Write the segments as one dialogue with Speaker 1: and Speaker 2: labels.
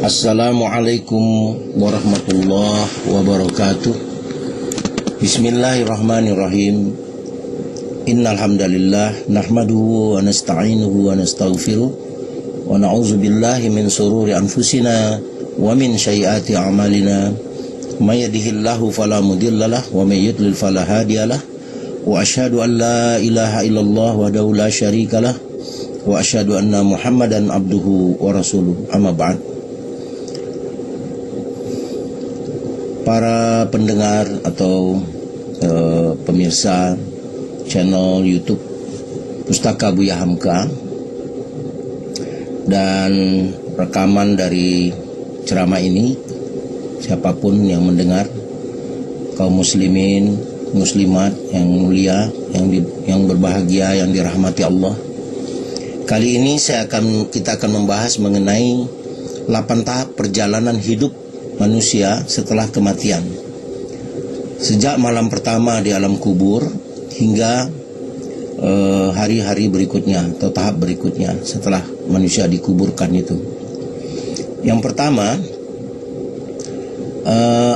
Speaker 1: Assalamualaikum warahmatullahi wabarakatuh. Bismillahirrahmanirrahim. Innal hamdalillah nahmaduhu wa nasta'inuhu wa nastaghfiruh wa na'udzu billahi min shururi anfusina wa min sayyiati a'malina. May yahdihillahu fala mudhillalah wa may yudlil fala hadiyalah. Wa asyhadu an la ilaha illallah wahdahu la syarikalah wa asyhadu anna Muhammadan abduhu wa rasuluh. Amma ba'd. Para pendengar atau pemirsa channel YouTube Pustaka Buya Hamka dan rekaman dari ceramah ini, siapapun yang mendengar, kaum muslimin, muslimat yang mulia, yang berbahagia, yang dirahmati Allah. Kali ini kita akan membahas mengenai 8 tahap perjalanan hidup manusia setelah kematian. Sejak malam pertama di alam kubur hingga hari-hari berikutnya atau tahap berikutnya setelah manusia dikuburkan itu. Yang pertama,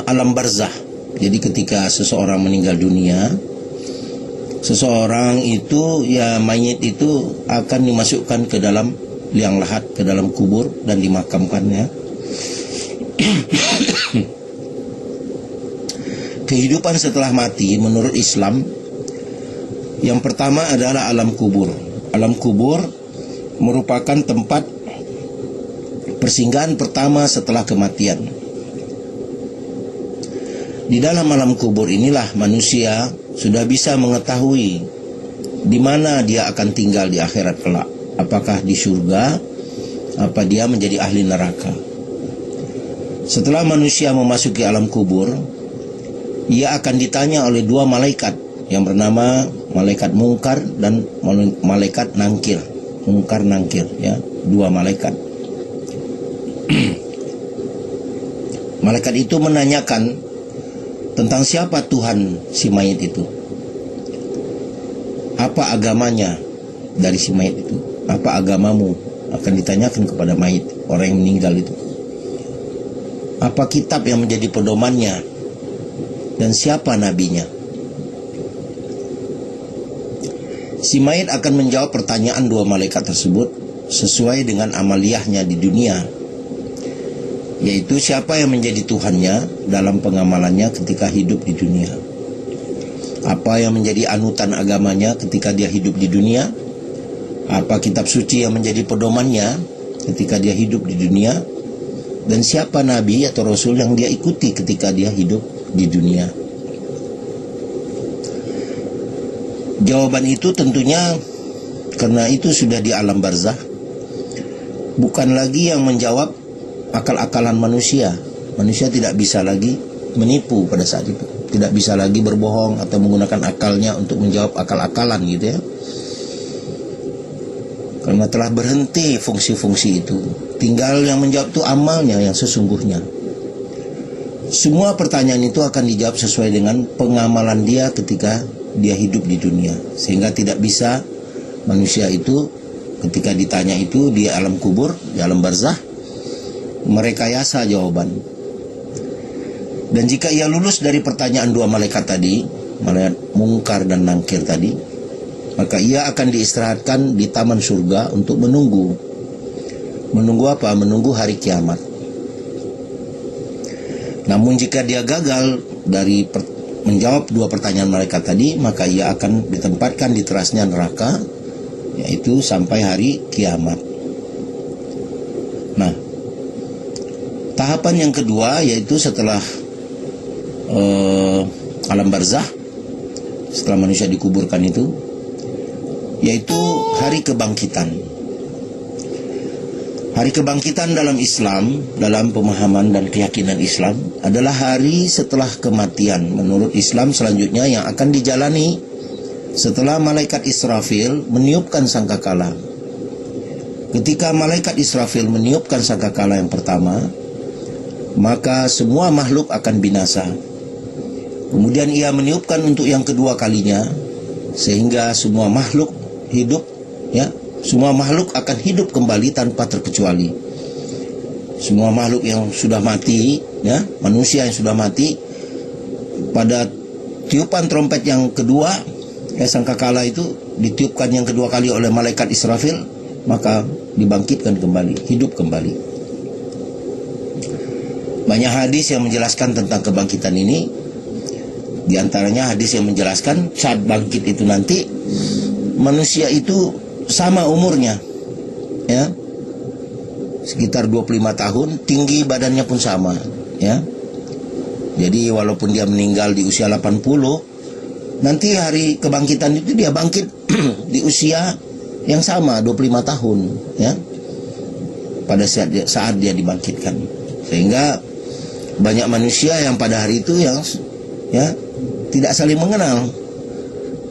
Speaker 1: alam barzah. Jadi ketika seseorang meninggal dunia, seseorang itu, ya mayit itu akan dimasukkan ke dalam liang lahat, ke dalam kubur dan dimakamkannya. Kehidupan setelah mati menurut Islam, yang pertama adalah alam kubur. Alam kubur merupakan tempat persinggahan pertama setelah kematian. Di dalam alam kubur inilah manusia sudah bisa mengetahui di mana dia akan tinggal di akhirat kelak. Apakah di surga, apa dia menjadi ahli neraka. Setelah manusia memasuki alam kubur, ia akan ditanya oleh 2 malaikat yang bernama malaikat mungkar dan malaikat nangkir. Mungkar nangkir, ya, 2 malaikat. Malaikat itu menanyakan tentang siapa Tuhan si mayit itu. Apa agamanya dari si mayit itu? Apa agamamu? Akan ditanyakan kepada mayit, orang yang meninggal itu. Apa kitab yang menjadi pedomannya? Dan siapa nabinya? Si mayit akan menjawab pertanyaan 2 malaikat tersebut sesuai dengan amaliyahnya di dunia, yaitu siapa yang menjadi Tuhannya dalam pengamalannya ketika hidup di dunia, apa yang menjadi anutan agamanya ketika dia hidup di dunia, apa kitab suci yang menjadi pedomannya ketika dia hidup di dunia, dan siapa nabi atau rasul yang dia ikuti ketika dia hidup di dunia. Jawaban itu tentunya karena itu sudah di alam barzah, bukan lagi yang menjawab akal-akalan manusia. Manusia tidak bisa lagi menipu pada saat itu, tidak bisa lagi berbohong atau menggunakan akalnya untuk menjawab akal-akalan gitu ya, karena telah berhenti fungsi-fungsi itu. Tinggal yang menjawab itu amalnya yang sesungguhnya. Semua pertanyaan itu akan dijawab sesuai dengan pengamalan dia ketika dia hidup di dunia. Sehingga tidak bisa manusia itu ketika ditanya itu di alam kubur, di alam barzah, merekayasa jawaban. Dan jika ia lulus dari pertanyaan 2 malaikat tadi, malaikat mungkar dan nangkir tadi, maka ia akan diistirahatkan di taman surga untuk menunggu. Menunggu apa? Menunggu hari kiamat. Namun jika dia gagal dari menjawab 2 pertanyaan malaikat tadi, maka ia akan ditempatkan di terasnya neraka, yaitu sampai hari kiamat. Nah, tahapan yang kedua yaitu setelah alam barzah, setelah manusia dikuburkan itu, yaitu hari kebangkitan. Hari kebangkitan dalam Islam, dalam pemahaman dan keyakinan Islam, adalah hari setelah kematian. Menurut Islam selanjutnya yang akan dijalani setelah malaikat Israfil meniupkan sangkakala. Ketika malaikat Israfil meniupkan sangkakala yang pertama, maka semua makhluk akan binasa. Kemudian ia meniupkan untuk yang kedua kalinya, sehingga semua makhluk hidup, ya, semua makhluk akan hidup kembali tanpa terkecuali. Semua makhluk yang sudah mati, ya, manusia yang sudah mati, pada tiupan trompet yang kedua, sangkakala itu ditiupkan yang kedua kali oleh malaikat Israfil, maka dibangkitkan kembali, hidup kembali. Banyak hadis yang menjelaskan tentang kebangkitan ini. Di antaranya hadis yang menjelaskan saat bangkit itu nanti manusia itu sama umurnya, ya, sekitar 25 tahun, tinggi badannya pun sama, ya. Jadi walaupun dia meninggal di usia 80, nanti hari kebangkitan itu dia bangkit di usia yang sama, 25 tahun, ya, pada saat dia dibangkitkan. Sehingga banyak manusia yang pada hari itu yang, ya, tidak saling mengenal,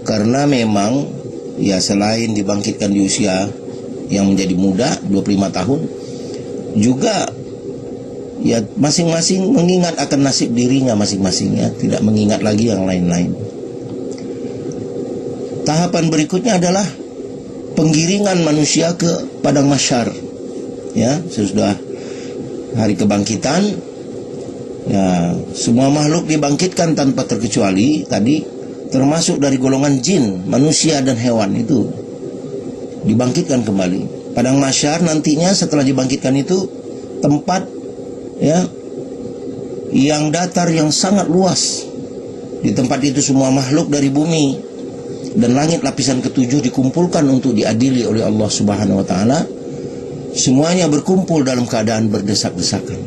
Speaker 1: karena memang, ya, selain dibangkitkan di usia yang menjadi muda 25 tahun, juga, ya, masing-masing mengingat akan nasib dirinya masing-masing, ya, tidak mengingat lagi yang lain-lain. Tahapan berikutnya adalah penggiringan manusia ke padang mahsyar, ya, sesudah hari kebangkitan, ya, semua makhluk dibangkitkan tanpa terkecuali tadi, termasuk dari golongan jin, manusia dan hewan itu dibangkitkan kembali. Padang mahsyar nantinya setelah dibangkitkan itu tempat, ya, yang datar, yang sangat luas. Di tempat itu semua makhluk dari bumi dan langit lapisan ketujuh dikumpulkan untuk diadili oleh Allah Subhanahu wa taala. Semuanya berkumpul dalam keadaan berdesak-desakan.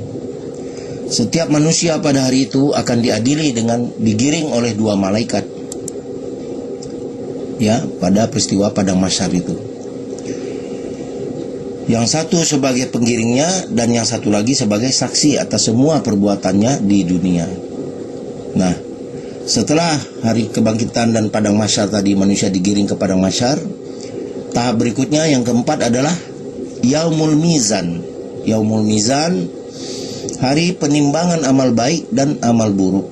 Speaker 1: Setiap manusia pada hari itu akan diadili dengan digiring oleh dua malaikat, ya, pada peristiwa padang mahsyar itu. Yang satu sebagai penggiringnya dan yang satu lagi sebagai saksi atas semua perbuatannya di dunia. Nah, setelah hari kebangkitan dan padang mahsyar tadi manusia digiring ke padang mahsyar, tahap berikutnya yang keempat adalah Yaumul Mizan. Yaumul Mizan, hari penimbangan amal baik dan amal buruk.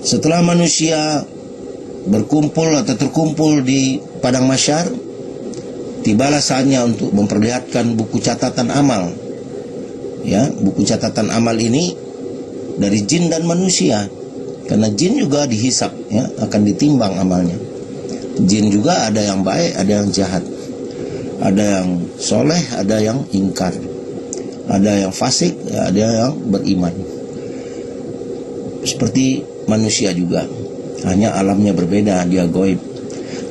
Speaker 1: Setelah manusia berkumpul atau terkumpul di padang mahsyar, tibalah saatnya untuk memperlihatkan buku catatan amal. Ya, buku catatan amal ini dari jin dan manusia. Karena jin juga dihisap, ya, akan ditimbang amalnya. Jin juga ada yang baik, ada yang jahat. Ada yang soleh, ada yang ingkar. Ada yang fasik, ada yang beriman. Seperti manusia juga, hanya alamnya berbeda, dia gaib.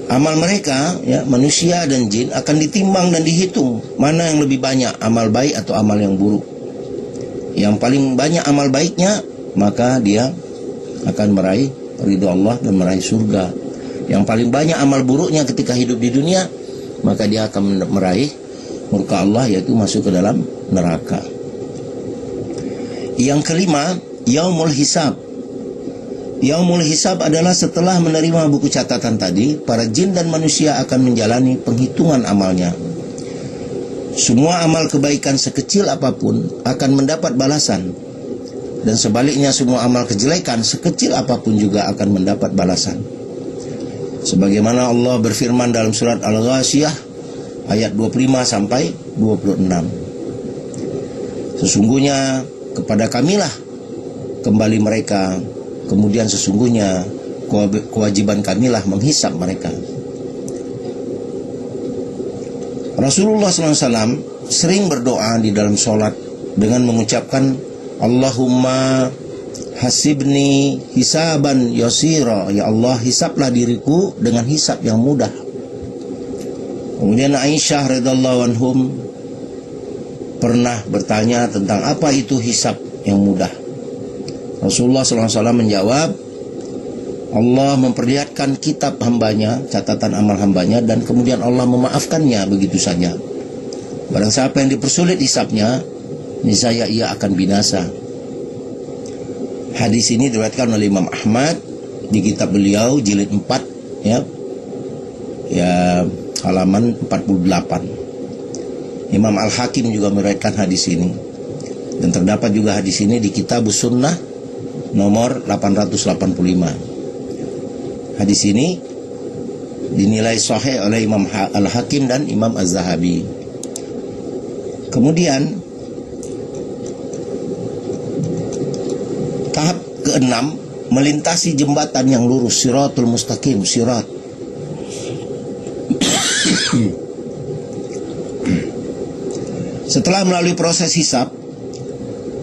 Speaker 1: Amal mereka, ya, manusia dan jin akan ditimbang dan dihitung mana yang lebih banyak, amal baik atau amal yang buruk. Yang paling banyak amal baiknya, maka dia akan meraih ridho Allah dan meraih surga. Yang paling banyak amal buruknya ketika hidup di dunia, maka dia akan meraih murka Allah, yaitu masuk ke dalam neraka. Yang kelima, Yaumul Hisab. Yaumul Hisab adalah setelah menerima buku catatan tadi, para jin dan manusia akan menjalani penghitungan amalnya. Semua amal kebaikan sekecil apapun akan mendapat balasan. Dan sebaliknya semua amal kejelekan sekecil apapun juga akan mendapat balasan. Sebagaimana Allah berfirman dalam surat Al-Ghasyiyah ayat 25 sampai 26. Sesungguhnya kepada kamilah kembali mereka, kemudian sesungguhnya kewajiban kamilah menghisap mereka. Rasulullah SAW sering berdoa di dalam sholat dengan mengucapkan, Allahumma hasibni hisaban yasira. Ya Allah, hisaplah diriku dengan hisap yang mudah. Kemudian Aisyah radhiyallahu anhum pernah bertanya tentang apa itu hisap yang mudah. Rasulullah SAW menjawab, Allah memperlihatkan kitab hambanya, catatan amal hambanya, dan kemudian Allah memaafkannya begitu saja. Barang siapa yang dipersulit hisapnya, niscaya ia akan binasa. Hadis ini diriwayatkan oleh Imam Ahmad di kitab beliau jilid 4, ya halaman 48. Imam Al-Hakim juga meriwayatkan hadis ini. Dan terdapat juga hadis ini di Kitabus Sunnah nomor 885. Hadis ini dinilai sahih oleh Imam Al-Hakim dan Imam Az-Zahabi. Kemudian Tahap keenam, melintasi jembatan yang lurus, siratul mustaqim, sirat. Setelah melalui proses hisab,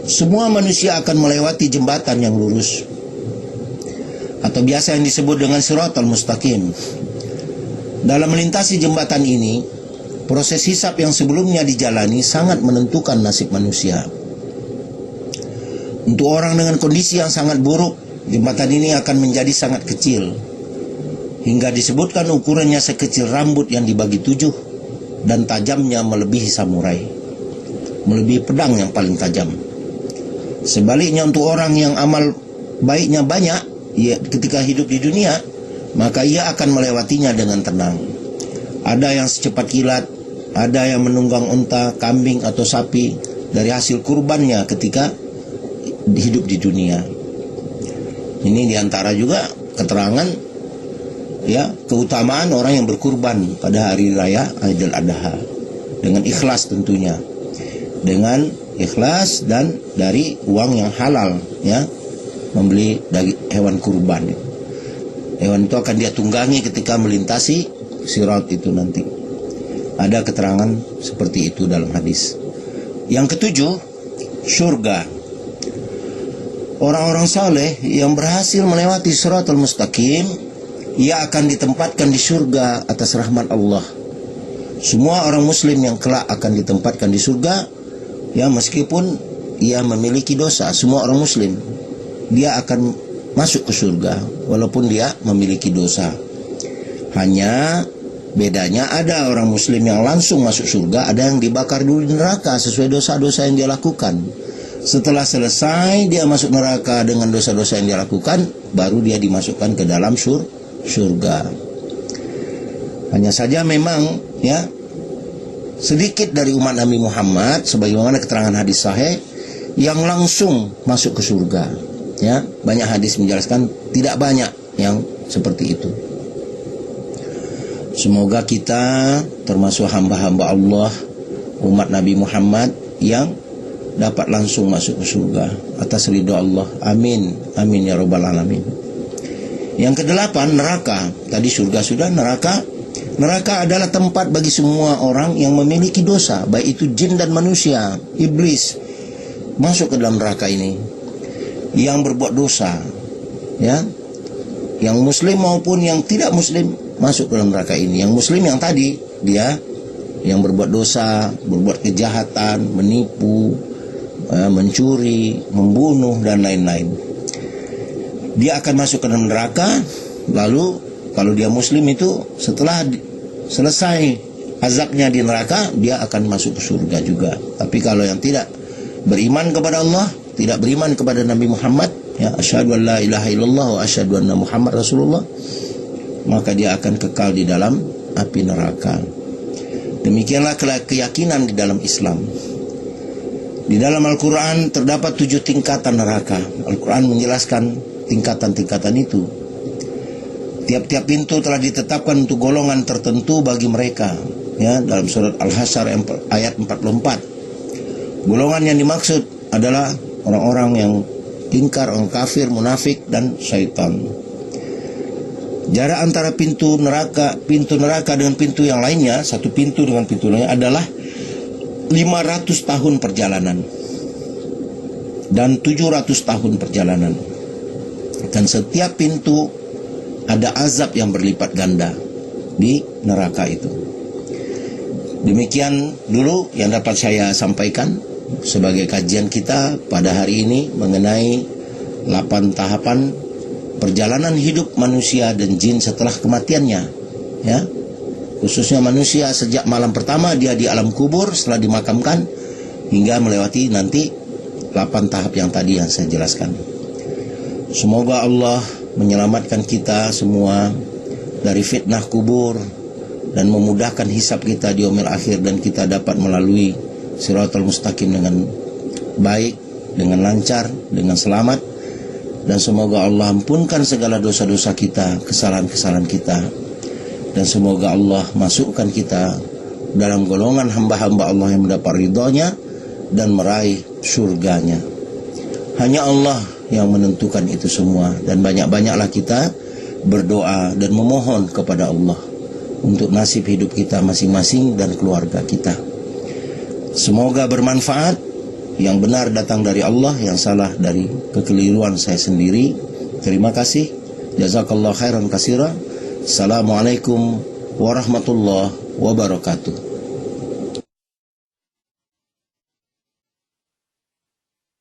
Speaker 1: semua manusia akan melewati jembatan yang lurus, atau biasa yang disebut dengan siratul mustaqim. Dalam melintasi jembatan ini, proses hisab yang sebelumnya dijalani sangat menentukan nasib manusia. Untuk orang dengan kondisi yang sangat buruk, jembatan ini akan menjadi sangat kecil, hingga disebutkan ukurannya sekecil rambut yang dibagi 7, dan tajamnya melebihi samurai, melebihi pedang yang paling tajam. Sebaliknya untuk orang yang amal baiknya banyak, ketika hidup di dunia, maka ia akan melewatinya dengan tenang. Ada yang secepat kilat, ada yang menunggang unta, kambing atau sapi dari hasil kurbannya ketika hidup di dunia. Ini diantara juga keterangan keutamaan orang yang berkurban pada hari raya Idul Adha, dengan ikhlas tentunya, dengan ikhlas dan dari uang yang halal, membeli daging hewan kurban. Hewan itu akan dia tunggangi ketika melintasi sirat itu nanti. Ada keterangan seperti itu dalam hadis. Yang ketujuh, surga. Orang-orang saleh yang berhasil melewati siratul mustaqim, ia akan ditempatkan di surga atas rahmat Allah. Semua orang muslim yang kelak akan ditempatkan di surga, meskipun ia memiliki dosa. Semua orang muslim, dia akan masuk ke surga walaupun dia memiliki dosa. Hanya bedanya ada orang muslim yang langsung masuk surga, ada yang dibakar dulu di neraka sesuai dosa-dosa yang dia lakukan. Setelah selesai dia masuk neraka dengan dosa-dosa yang dia lakukan, baru dia dimasukkan ke dalam surga. Hanya saja memang sedikit dari umat Nabi Muhammad, sebagaimana keterangan hadis sahih, yang langsung masuk ke surga. Banyak hadis menjelaskan tidak banyak yang seperti itu. Semoga kita termasuk hamba-hamba Allah, umat Nabi Muhammad, yang dapat langsung masuk ke surga atas ridho Allah. Amin, amin ya rabbal alamin. Yang kedelapan, neraka. Tadi surga sudah, neraka. Neraka adalah tempat bagi semua orang yang memiliki dosa, baik itu jin dan manusia, iblis, masuk ke dalam neraka ini. Yang berbuat dosa, yang muslim maupun yang tidak muslim, masuk ke dalam neraka ini. Yang muslim yang tadi, dia yang berbuat dosa, berbuat kejahatan, menipu, mencuri, membunuh dan lain-lain, dia akan masuk ke dalam neraka. Lalu kalau dia muslim itu, setelah selesai azabnya di neraka, dia akan masuk ke surga juga. Tapi kalau yang tidak beriman kepada Allah, tidak beriman kepada Nabi Muhammad, asyhadu an la ilaha illallah wa asyhadu anna Muhammad Rasulullah, maka dia akan kekal di dalam api neraka. Demikianlah keyakinan di dalam Islam. Di dalam Al-Quran terdapat 7 tingkatan neraka. Al-Quran menjelaskan tingkatan-tingkatan itu. Tiap-tiap pintu telah ditetapkan untuk golongan tertentu bagi mereka. Dalam surat Al-Hasyr ayat 44. Golongan yang dimaksud adalah orang-orang yang ingkar, orang kafir, munafik, dan syaitan. Jarak antara pintu neraka dengan pintu yang lainnya, satu pintu dengan pintu lainnya, adalah 500 tahun perjalanan dan 700 tahun perjalanan. Dan setiap pintu ada azab yang berlipat ganda di neraka itu. Demikian dulu yang dapat saya sampaikan sebagai kajian kita pada hari ini mengenai 8 tahapan perjalanan hidup manusia dan jin setelah kematiannya, khususnya manusia sejak malam pertama dia di alam kubur setelah dimakamkan hingga melewati nanti 8 tahap yang tadi yang saya jelaskan. Semoga Allah menyelamatkan kita semua dari fitnah kubur dan memudahkan hisab kita di yaumil akhir, dan kita dapat melalui Siratul Mustaqim dengan baik, dengan lancar, dengan selamat. Dan semoga Allah ampunkan segala dosa-dosa kita, kesalahan-kesalahan kita. Dan semoga Allah masukkan kita dalam golongan hamba-hamba Allah yang mendapat ridhonya dan meraih surganya. Hanya Allah yang menentukan itu semua. Dan banyak-banyaklah kita berdoa dan memohon kepada Allah untuk nasib hidup kita masing-masing dan keluarga kita. Semoga bermanfaat. Yang benar datang dari Allah, yang salah dari kekeliruan saya sendiri. Terima kasih. Jazakallah khairan katsira. Assalamualaikum warahmatullahi wabarakatuh.